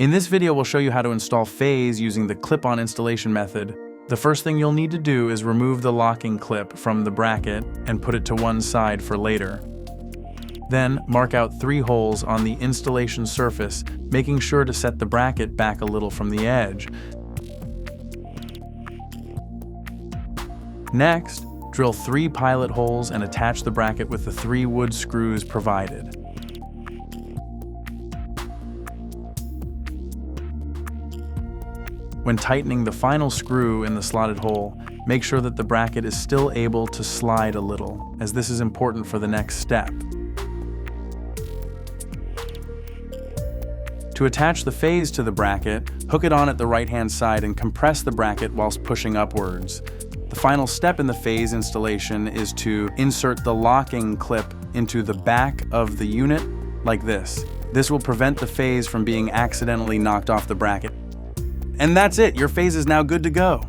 In this video, we'll show you how to install phase using the clip-on installation method. The first thing you'll need to do is remove the locking clip from the bracket and put it to one side for later. Then, mark out 3 holes on the installation surface, making sure to set the bracket back a little from the edge. Next, drill 3 pilot holes and attach the bracket with the 3 wood screws provided. When tightening the final screw in the slotted hole, make sure that the bracket is still able to slide a little, as this is important for the next step. To attach the phase to the bracket, hook it on at the right-hand side and compress the bracket whilst pushing upwards. The final step in the phase installation is to insert the locking clip into the back of the unit, like this. This will prevent the phase from being accidentally knocked off the bracket. And that's it, your phase is now good to go.